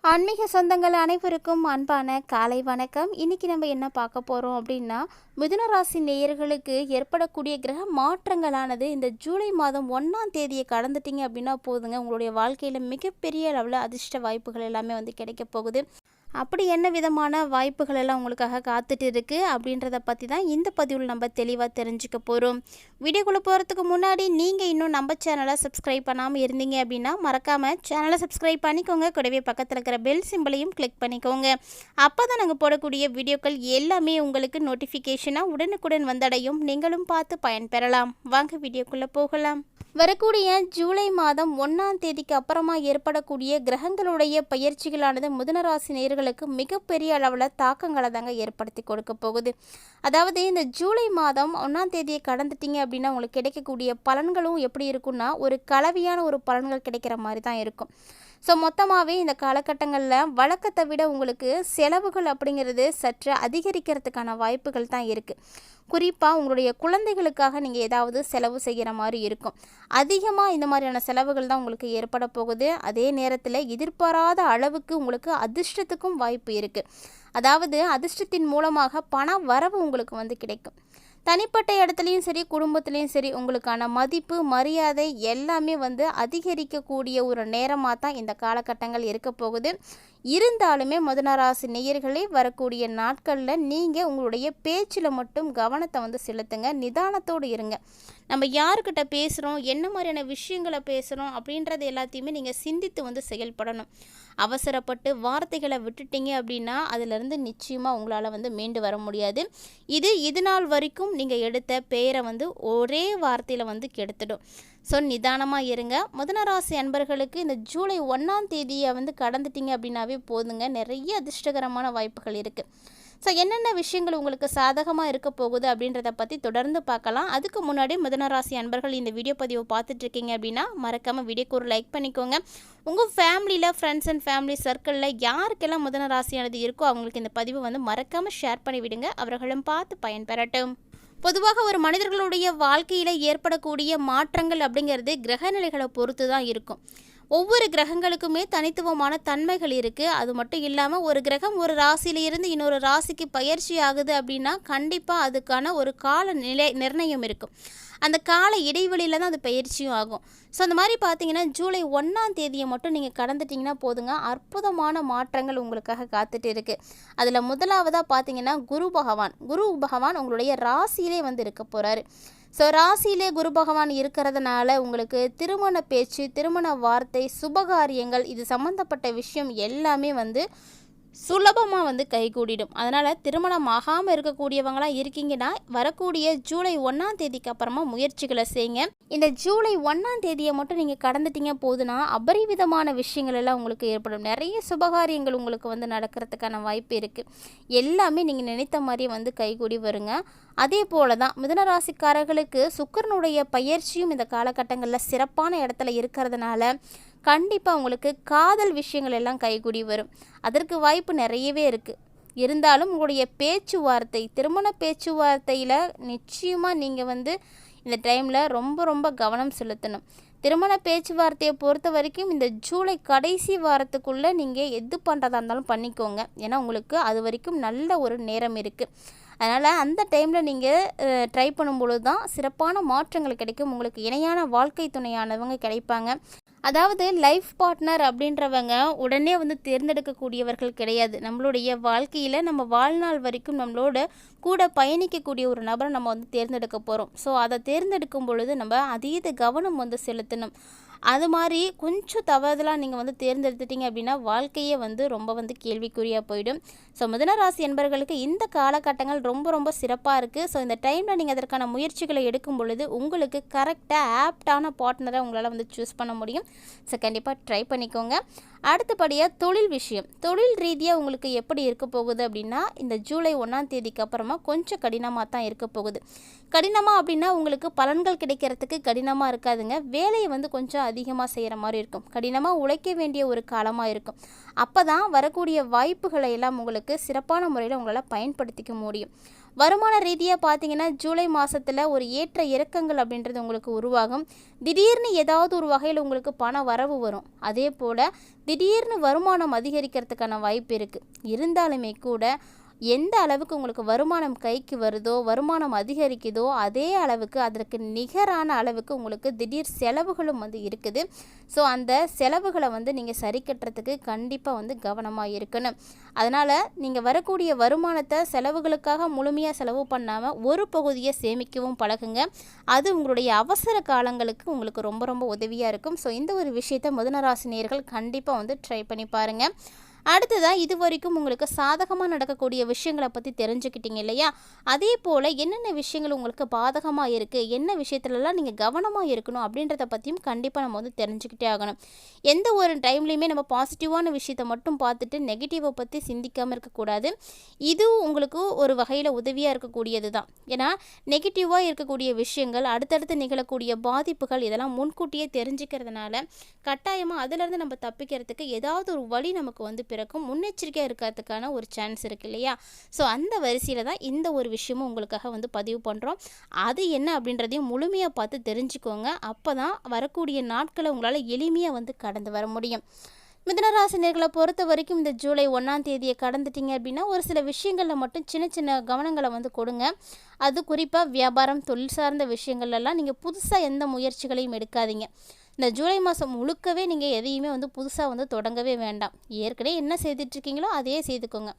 ஆன்மீக சொந்தங்கள் அனைவருக்கும் அன்பான காலை வணக்கம். இன்னைக்கு நம்ம என்ன பார்க்க போகிறோம் அப்படின்னா, மிதுன ராசி நேயர்களுக்கு ஏற்படக்கூடிய கிரக மாற்றங்களானது இந்த ஜூலை மாதம் 1ஆம் தேதியை கடந்துட்டீங்க அப்படின்னா போதுங்க, உங்களுடைய வாழ்க்கையில் மிகப்பெரிய அளவில் அதிர்ஷ்ட வாய்ப்புகள் எல்லாமே கிடைக்க போகுது. அப்படி என்ன விதமான வாய்ப்புகள் எல்லாம் உங்களுக்காக காத்துட்டு இருக்குது அப்படின்றத பற்றி தான் இந்த பதிவில் நம்ம தெளிவாக தெரிஞ்சுக்க போகிறோம். வீடியோக்குள்ளே போகிறதுக்கு முன்னாடி நீங்கள் இன்னும் நம்ம சேனலை சப்ஸ்கிரைப் பண்ணாமல் இருந்தீங்க அப்படின்னா மறக்காமல் சேனலை சப்ஸ்கிரைப் பண்ணிக்கோங்க. கூடவே பக்கத்தில் இருக்கிற பெல் சிம்பிளையும் கிளிக் பண்ணிக்கோங்க. அப்போ தான் நாங்கள் போடக்கூடிய வீடியோக்கள் எல்லாமே உங்களுக்கு நோட்டிஃபிகேஷனாக உடனுக்குடன் வந்தடையும். நீங்களும் பார்த்து பயன்பெறலாம். வாங்க வீடியோக்குள்ளே போகலாம். வரக்கூடிய ஜூலை மாதம் 1ஆம் தேதிக்கு அப்புறமா ஏற்படக்கூடிய கிரகங்களுடைய பயிற்சிகளானது மிதுனராசி நேயர்களுக்கு மிகப்பெரிய அளவில் தாக்கங்களை தாங்க ஏற்படுத்தி கொடுக்க போகுது. அதாவது இந்த ஜூலை மாதம் 1ஆம் தேதியை கடந்துட்டீங்க அப்படின்னா உங்களுக்கு கிடைக்கக்கூடிய பலன்களும் எப்படி இருக்குன்னா, ஒரு கலவையான ஒரு பலன்கள் கிடைக்கிற மாதிரி தான் இருக்கும். ஸோ மொத்தமாகவே இந்த காலகட்டங்களில் வழக்கத்தை விட உங்களுக்கு செலவுகள் அப்படிங்கிறது சற்று அதிகரிக்கிறதுக்கான வாய்ப்புகள் தான் இருக்குது. குறிப்பாக உங்களுடைய குழந்தைகளுக்காக நீங்கள் ஏதாவது செலவு செய்கிற மாதிரி இருக்கும். அதிகமாக இந்த மாதிரியான செலவுகள் தான் உங்களுக்கு ஏற்பட போகுது. அதே நேரத்தில் எதிர்பாராத அளவுக்கு உங்களுக்கு அதிர்ஷ்டத்துக்கும் வாய்ப்பு இருக்குது. அதாவது அதிர்ஷ்டத்தின் மூலமாக பண வரவு உங்களுக்கு கிடைக்கும். தனிப்பட்ட இடத்துலையும் சரி, குடும்பத்துலேயும் சரி, உங்களுக்கான மதிப்பு மரியாதை எல்லாமே அதிகரிக்கக்கூடிய ஒரு நேரமாக தான் இந்த காலகட்டங்கள் இருக்க போகுது. இருந்தாலுமே மிதுனராசி நேயர்களே, வரக்கூடிய நாட்களில் நீங்கள் உங்களுடைய பேச்சில் மட்டும் கவனத்தை செலுத்துங்க. நிதானத்தோடு இருங்க. நம்ம யாருக்கிட்ட பேசுகிறோம், என்ன மாதிரியான விஷயங்களை பேசுகிறோம் அப்படின்றது எல்லாத்தையுமே நீங்கள் சிந்தித்து செயல்படணும். அவசரப்பட்டு வார்த்தைகளை விட்டுட்டீங்க அப்படின்னா அதிலிருந்து நிச்சயமாக உங்களால் மீண்டு வர முடியாது. இது நாள் வரைக்கும் நீங்கள் எடுத்த பெயரை ஒரே வார்த்தையில் கெடுத்துடும். ஸோ நிதானமாக இருங்க. மிதுனராசி அன்பர்களுக்கு இந்த ஜூலை 1ஆம் தேதியை கடந்துட்டீங்க அப்படின்னாவே போதுங்க, நிறைய அதிர்ஷ்டகரமான வாய்ப்புகள் இருக்குது. ஸோ என்னென்ன விஷயங்கள் உங்களுக்கு சாதகமாக இருக்க போகுது அப்படின்றத பற்றி தொடர்ந்து பார்க்கலாம். அதுக்கு முன்னாடி மிதுனராசி அன்பர்கள் இந்த வீடியோ பதிவை பார்த்துட்ருக்கீங்க அப்படின்னா மறக்காமல் வீடியோக்கு ஒரு லைக் பண்ணிக்கோங்க. உங்கள் ஃபேமிலியில், ஃப்ரெண்ட்ஸ் அண்ட் ஃபேமிலி சர்க்கிளில் யாருக்கெல்லாம் மிதுனராசியானது இருக்கோ அவங்களுக்கு இந்த பதிவு மறக்காமல் ஷேர் பண்ணிவிடுங்க. அவர்களும் பார்த்து பயன்பெறட்டும். பொதுவாக ஒரு மனிதர்களுடைய வாழ்க்கையில் ஏற்படக்கூடிய மாற்றங்கள் அப்படிங்கிறது கிரகநிலைகளை பொறுத்து தான் இருக்கும். ஒவ்வொரு கிரகங்களுக்குமே தனித்துவமான தன்மைகள் இருக்குது. அது மட்டும் இல்லாமல் ஒரு கிரகம் ஒரு ராசியிலிருந்து இன்னொரு ராசிக்கு பயிற்சி ஆகுது அப்படின்னா கண்டிப்பாக அதுக்கான ஒரு கால நிர்ணயம் இருக்கும். அந்த கால இடைவெளியில் தான் அது பயிற்சியும் ஆகும். ஸோ அந்த மாதிரி பார்த்தீங்கன்னா ஜூலை 1ஆம் தேதியை மட்டும் நீங்கள் கடந்துட்டிங்கன்னா போதுங்க, அற்புதமான மாற்றங்கள் உங்களுக்காக காத்துட்டு இருக்குது. அதில் முதலாவதாக பார்த்தீங்கன்னா குரு பகவான் உங்களுடைய ராசியிலே இருக்க போகிறாரு. ஸோ ராசியிலே குரு பகவான் இருக்கிறதுனால உங்களுக்கு திருமண பேச்சு, திருமண வார்த்தை, சுபகாரியங்கள் இது சம்மந்தப்பட்ட விஷயம் எல்லாமே சுலபமாக கைகூடிடும். அதனால் திருமணம் ஆகாமல் இருக்கக்கூடியவங்களாம் இருக்கீங்கன்னா வரக்கூடிய ஜூலை 1ஆம் தேதிக்கு அப்புறமா முயற்சிகளை செய்யுங்க. இந்த ஜூலை 1ஆம் தேதியை மட்டும் நீங்கள் கடந்துட்டீங்க போதுன்னா அபரிவிதமான விஷயங்கள் எல்லாம் உங்களுக்கு ஏற்படும். நிறைய சுபகாரியங்கள் உங்களுக்கு நடக்கிறதுக்கான வாய்ப்பு இருக்குது. எல்லாமே நீங்கள் நினைத்த மாதிரி கைகூடி வருங்க. அதே போல தான் மிதுனராசிக்காரர்களுக்கு சுக்கிரனுடைய பயிற்சியும் இந்த காலகட்டங்களில் சிறப்பான இடத்துல இருக்கிறதுனால கண்டிப்பாக உங்களுக்கு காதல் விஷயங்கள் எல்லாம் கைகூடி வரும். அதற்கு வாய்ப்பு நிறையவே இருக்குது. இருந்தாலும் உங்களுடைய பேச்சுவார்த்தை, திருமண பேச்சுவார்த்தையில் நிச்சயமாக நீங்கள் இந்த டைமில் ரொம்ப ரொம்ப கவனம் செலுத்தணும். திருமண பேச்சுவார்த்தையை பொறுத்த வரைக்கும் இந்த ஜூலை கடைசி வாரத்துக்குள்ளே நீங்கள் எது பண்ணுறதா இருந்தாலும் பண்ணிக்கோங்க. ஏன்னா உங்களுக்கு அது வரைக்கும் நல்ல ஒரு நேரம் இருக்குது. அதனால் அந்த டைமில் நீங்கள் ட்ரை பண்ணும்பொழுது தான் சிறப்பான மாற்றங்கள் கிடைக்கும். உங்களுக்கு இணையான வாழ்க்கை துணையானவங்க கிடைப்பாங்க. அதாவது லைஃப் பார்ட்னர் அப்படின்றவங்க உடனே தேர்ந்தெடுக்கக்கூடியவர்கள் கிடையாது. நம்மளுடைய வாழ்க்கையில் நம்ம வாழ்நாள் வரைக்கும் நம்மளோட கூட பயணிக்கக்கூடிய ஒரு நபரை நம்ம தேர்ந்தெடுக்க போகிறோம். ஸோ அதை தேர்ந்தெடுக்கும் பொழுது நம்ம அதீத கவனம் செலுத்தணும். அது மாதிரி கொஞ்சம் தவறுதலாக நீங்கள் தேர்ந்தெடுத்துட்டீங்க அப்படின்னா வாழ்க்கையே ரொம்ப கேள்விக்குறியாக போயிடும். ஸோ மிதுனராசி என்பவர்களுக்கு இந்த காலகட்டங்கள் ரொம்ப ரொம்ப சிறப்பாக இருக்குது. ஸோ இந்த டைமில் நீங்கள் அதற்கான முயற்சிகளை எடுக்கும் பொழுது உங்களுக்கு கரெக்டாக ஆப்டான பார்ட்னரை உங்களால் சூஸ் பண்ண முடியும். ஸோ கண்டிப்பாக ட்ரை பண்ணிக்கோங்க. அடுத்தபடியாக தொழில் ரீதியாக உங்களுக்கு எப்படி இருக்க போகுது அப்படின்னா இந்த ஜூலை 1ஆம் தேதிக்கு அப்புறமா கொஞ்சம் கடினமாக தான் இருக்க போகுது. கடினமாக அப்படின்னா உங்களுக்கு பலன்கள் கிடைக்கிறதுக்கு கடினமாக இருக்காதுங்க. வேலையை கொஞ்சம் அதிகமாக செய்கிற மாதிரி இருக்கும். கடினமாக உழைக்க வேண்டிய ஒரு காலமாக இருக்கும். அப்போ தான் வரக்கூடிய வாய்ப்புகளை எல்லாம் உங்களுக்கு சிறப்பான முறையில் உங்களால் பயன்படுத்திக்க முடியும். வருமான ரீதியாக பார்த்தீங்கன்னா ஜூலை மாதத்தில் ஒரு ஏற்ற இறக்கங்கள் அப்படின்றது உங்களுக்கு உருவாகும். திடீர்னு ஏதாவது ஒரு வகையில் உங்களுக்கு பண வரவு வரும். அதே போல் திடீர்னு வருமானம் அதிகரிக்கிறதுக்கான வாய்ப்பு இருக்குது. இருந்தாலுமே கூட எந்த அளவுக்கு உங்களுக்கு வருமானம் கைக்கு வருதோ, வருமானம் அதிகரிக்குதோ, அதே அளவுக்கு அதற்கு நிகரான அளவுக்கு உங்களுக்கு திடீர் செலவுகளும் வந்து இருக்குது. ஸோ அந்த செலவுகளை வந்து நீங்கள் சரி கட்டுறதுக்கு கண்டிப்பாக வந்து கவனமாக இருக்கணும். அதனால் நீங்கள் வரக்கூடிய வருமானத்தை செலவுகளுக்காக முழுமையாக செலவு பண்ணாமல் ஒரு பகுதியை சேமிக்கவும் பழகுங்க. அது உங்களுடைய அவசர காலங்களுக்கு உங்களுக்கு ரொம்ப ரொம்ப உதவியாக இருக்கும். ஸோ இந்த ஒரு விஷயத்தை மிதுன ராசி நேயர்கள் கண்டிப்பாக வந்து ட்ரை பண்ணி பாருங்கள். அடுத்ததாக இது வரைக்கும் உங்களுக்கு சாதகமாக நடக்கக்கூடிய விஷயங்களை பற்றி தெரிஞ்சுக்கிட்டீங்க இல்லையா? அதே போல் என்னென்ன விஷயங்கள் உங்களுக்கு பாதகமாக இருக்குது, என்ன விஷயத்துலலாம் நீங்கள் கவனமாக இருக்கணும் அப்படின்றத பற்றியும் கண்டிப்பாக நம்ம வந்து தெரிஞ்சுக்கிட்டே ஆகணும். எந்த ஒரு டைம்லேயுமே நம்ம பாசிட்டிவான விஷயத்தை மட்டும் பார்த்துட்டு நெகட்டிவை பற்றி சிந்திக்காமல் இருக்கக்கூடாது. இதுவும் உங்களுக்கு ஒரு வகையில் உதவியாக இருக்கக்கூடியது தான். ஏன்னா நெகட்டிவாக இருக்கக்கூடிய விஷயங்கள், அடுத்தடுத்து நிகழக்கூடிய பாதிப்புகள் இதெல்லாம் முன்கூட்டியே தெரிஞ்சுக்கிறதுனால கட்டாயமாக அதிலிருந்து நம்ம தப்பிக்கிறதுக்கு ஏதாவது ஒரு வழி நமக்கு வந்து பிறக்கும். முன்னெச்சரிக்கையாக இருக்கிறதுக்கான ஒரு சான்ஸ் இருக்குது இல்லையா? ஸோ அந்த வரிசையில் தான் இந்த ஒரு விஷயமும் உங்களுக்காக வந்து பதிவு பண்ணுறோம். அது என்ன அப்படின்றதையும் முழுமையாக பார்த்து தெரிஞ்சுக்கோங்க. அப்போ தான் வரக்கூடிய நாட்களை உங்களால் எளிமையாக வந்து கடந்து வர முடியும். மிதுனராசினியர்களை பொறுத்த வரைக்கும் இந்த ஜூலை 1ஆம் தேதியை கடந்துட்டீங்க அப்படின்னா ஒரு சில விஷயங்களில் மட்டும் சின்ன சின்ன கவனங்களை வந்து கொடுங்க. அது குறிப்பாக வியாபாரம், தொழில் சார்ந்த விஷயங்கள்லாம் நீங்கள் புதுசாக எந்த முயற்சிகளையும் எடுக்காதீங்க. இந்த ஜூலை மாதம் முழுக்கவே நீங்கள் எதையுமே வந்து புதுசாக வந்து தொடங்கவே வேண்டாம். ஏற்கனவே என்ன செய்துட்ருக்கீங்களோ அதையே செய்துக்கோங்க.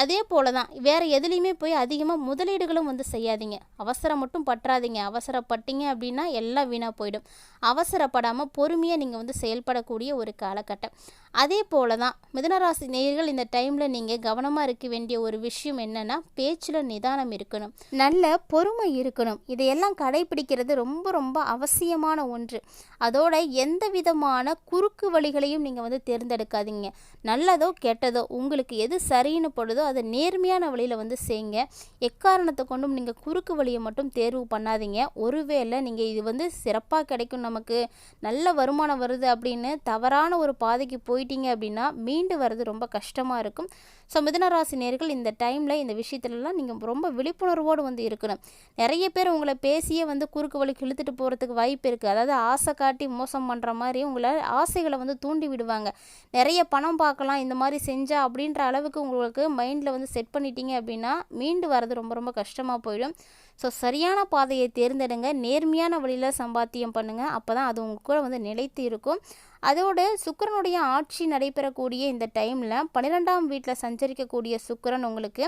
அதே போல தான் வேறு எதுலேயுமே போய் அதிகமாக முதலீடுகளும் வந்து செய்யாதீங்க. அவசரம் மட்டும் பற்றாதீங்க. அவசரப்பட்டீங்க அப்படின்னா எல்லாம் வீணாக போயிடும். அவசரப்படாமல் பொறுமையாக நீங்கள் வந்து செயல்படக்கூடிய ஒரு காலகட்டம். அதே போல தான் மிதுனராசி நேயர்கள் இந்த டைமில் நீங்கள் கவனமாக இருக்க வேண்டிய ஒரு விஷயம் என்னென்னா, பேச்சில் நிதானம் இருக்கணும், நல்ல பொறுமை இருக்கணும். இதையெல்லாம் கடைபிடிக்கிறது ரொம்ப ரொம்ப அவசியமான ஒன்று. அதோட எந்த விதமான குறுக்கு வழிகளையும் நீங்கள் வந்து தேர்ந்தெடுக்காதீங்க. நல்லதோ கெட்டதோ உங்களுக்கு எது சரின்னு படுதோ அதை நேர்மையான வழியில் வந்து செய்யுங்க. எக்காரணத்தை கொண்டும் நீங்கள் குறுக்கு வழியை மட்டும் தேர்வு பண்ணாதீங்க. ஒருவேளை நீங்கள் இது வந்து சிறப்பாக கிடைக்கும், நமக்கு நல்ல வருமானம் வருது அப்படின்னு தவறான ஒரு பாதைக்கு போயிட்டீங்க அப்படின்னா மீண்டு வர்றது ரொம்ப கஷ்டமாக இருக்கும். ஸோ மிதுனராசி நேயர்கள் இந்த டைமில் இந்த விஷயத்துலலாம் நீங்கள் ரொம்ப விழிப்புணர்வோடு வந்து இருக்கணும். நிறைய பேர் உங்களை பேசியே வந்து குறுக்கு வழிக்கு இழுத்துட்டு போகிறதுக்கு வாய்ப்பு இருக்குது. அதாவது ஆசை காட்டி மோசம் பண்ணுற மாதிரி உங்களை ஆசைகளை வந்து தூண்டி விடுவாங்க. நிறைய பணம் பார்க்கலாம் இந்த மாதிரி செஞ்சா அப்படின்ற அளவுக்கு உங்களுக்கு மைண்டில் வந்து செட் பண்ணிட்டீங்க அப்படின்னா மீண்டு வர்றது ரொம்ப ரொம்ப கஷ்டமாக போயிடும். ஸோ சரியான பாதையை தேர்ந்தெடுங்க. நேர்மையான வழியில் சம்பாத்தியம் பண்ணுங்கள். அப்போ தான் அது உங்கள் கூட வந்து நிலைத்து இருக்கும். அதோடு சுக்கிரனுடைய ஆட்சி நடைபெறக்கூடிய இந்த டைமில் 12ஆம் வீட்டில் சஞ்சரிக்கக்கூடிய சுக்கிரன் உங்களுக்கு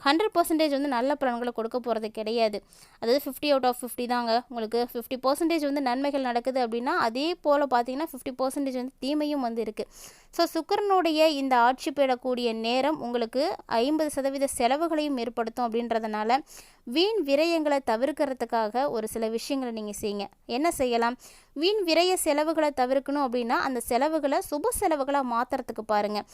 100% வந்து நல்ல பலன்களை கொடுக்க போகிறது கிடையாது. அதாவது 50 அவுட் ஆஃப் 50 தாங்க. உங்களுக்கு 50% வந்து நன்மைகள் நடக்குது அப்படின்னா அதே போல் பார்த்தீங்கன்னா 50% வந்து தீமையும் வந்து இருக்குது. ஸோ சுக்கிரனுடைய இந்த ஆட்சி பெறக்கூடிய நேரம் உங்களுக்கு 50% செலவுகளையும் ஏற்படுத்தும். அப்படின்றதுனால வீண் விரயங்களை தவிர்க்கிறதுக்காக ஒரு சில விஷயங்களை நீங்கள் செய்யுங்க. என்ன செய்யலாம்? வீண் விரய செலவுகளை தவிர்க்கணும் அப்படின்னா அந்த செலவுகளை சுப செலவுகளாக மாற்றுறதுக்கு பாருங்கள்.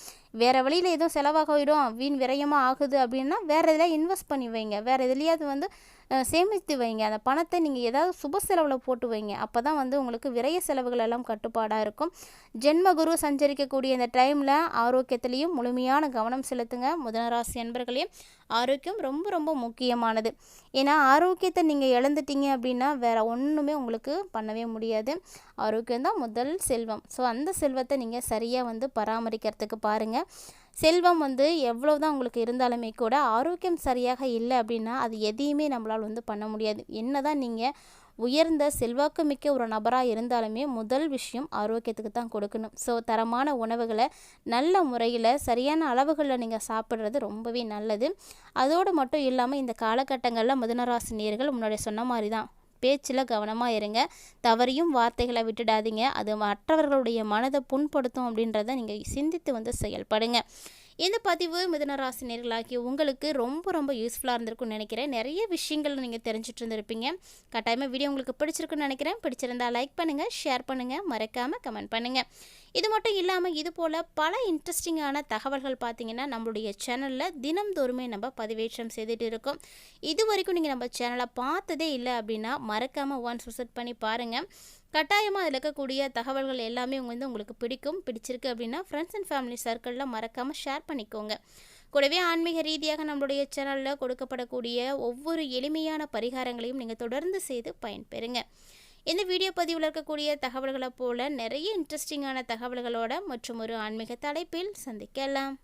வேறு வழியில் எதுவும் செலவாகிடும், வீண் விரயமாக ஆகுது அப்படின்னா வேறு எதில் இன்வெஸ்ட் பண்ணி வைங்க. வேறு எதுலையாவது வந்து சேமித்து வைங்க. அந்த பணத்தை நீங்கள் ஏதாவது சுப செலவில் போட்டு வைங்க. அப்போ தான் வந்து உங்களுக்கு விரய செலவுகள் எல்லாம் கட்டுப்பாடாக இருக்கும். ஜென்மகுரு சஞ்சரிக்கக்கூடிய இந்த டைமில் ஆரோக்கியத்திலையும் முழுமையான கவனம் செலுத்துங்க. மிதுனராசி அன்பர்களே, ஆரோக்கியம் ரொம்ப ரொம்ப முக்கியமானது. ஏன்னா ஆரோக்கியத்தை நீங்கள் இழந்துட்டீங்க அப்படின்னா வேறு ஒன்றுமே உங்களுக்கு பண்ணவே முடியாது. ஆரோக்கியம்தான் முதல் செல்வம். ஸோ அந்த செல்வத்தை நீங்கள் சரியாக வந்து பராமரிக்கிறதுக்கு பாருங்கள். செல்வம் வந்து எவ்வளோ தான் உங்களுக்கு இருந்தாலுமே கூட ஆரோக்கியம் சரியாக இல்லை அப்படின்னா அது எதையுமே நம்மளால் வந்து பண்ண முடியாது. என்ன தான் நீங்கள் உயர்ந்த செல்வாக்கு மிக்க ஒரு நபராக இருந்தாலுமே முதல் விஷயம் ஆரோக்கியத்துக்கு தான் கொடுக்கணும். ஸோ தரமான உணவுகளை நல்ல முறையில் சரியான அளவுகளில் நீங்கள் சாப்பிட்றது ரொம்பவே நல்லது. அதோடு மட்டும் இல்லாமல் இந்த காலகட்டங்களில் மிதுனராசி நேயர்கள் முன்னாடி சொன்ன மாதிரி தான் பேச்சில் கவனமாக இருங்க. தவறியும் வார்த்தைகளை விட்டுடாதீங்க. அது மற்றவர்களுடைய மனதை புண்படுத்தும் அப்படின்றத நீங்கள் சிந்தித்து வந்து செயல்படுங்க. இந்த பதிவு மிதுனராசி நேயர்களாகிய உங்களுக்கு ரொம்ப ரொம்ப யூஸ்ஃபுல்லாக இருந்திருக்கும்னு நினைக்கிறேன். நிறைய விஷயங்கள் நீங்கள் தெரிஞ்சுட்டு இருந்திருப்பீங்க. கட்டாயமாக வீடியோ உங்களுக்கு பிடிச்சிருக்குன்னு நினைக்கிறேன். பிடிச்சிருந்தா லைக் பண்ணுங்கள், ஷேர் பண்ணுங்கள், மறக்காமல் கமெண்ட் பண்ணுங்கள். இது மட்டும் இல்லாமல் இது போல் பல இன்ட்ரெஸ்டிங்கான தகவல்கள் பார்த்திங்கன்னா நம்மளுடைய சேனலில் தினம்தோறுமே நம்ம பதிவேற்றம் செய்துட்டு இருக்கோம். இது வரைக்கும் நீங்கள் நம்ம சேனலை பார்த்ததே இல்லை அப்படின்னா மறக்காமல் ஒன்ஸ் விசிட் பண்ணி பாருங்கள். கட்டாயமாக அதில் இருக்கக்கூடிய தகவல்கள் எல்லாமே உங்களுக்கு பிடிச்சிருக்கு அப்படின்னா ஃப்ரெண்ட்ஸ் அண்ட் ஃபேமிலி சர்க்கிளில் மறக்காமல் ஷேர் பண்ணிக்கோங்க. கூடவே ஆன்மீக ரீதியாக நம்மளுடைய சேனலில் கொடுக்கப்படக்கூடிய ஒவ்வொரு எளிமையான பரிகாரங்களையும் நீங்கள் தொடர்ந்து செய்து பயன்பெறுங்க. இந்த வீடியோ பதிவில் இருக்கக்கூடிய தகவல்களை போல நிறைய இன்ட்ரெஸ்டிங்கான தகவல்களோட மற்றும் ஒரு ஆன்மீக தலைப்பில் சந்திக்கலாம்.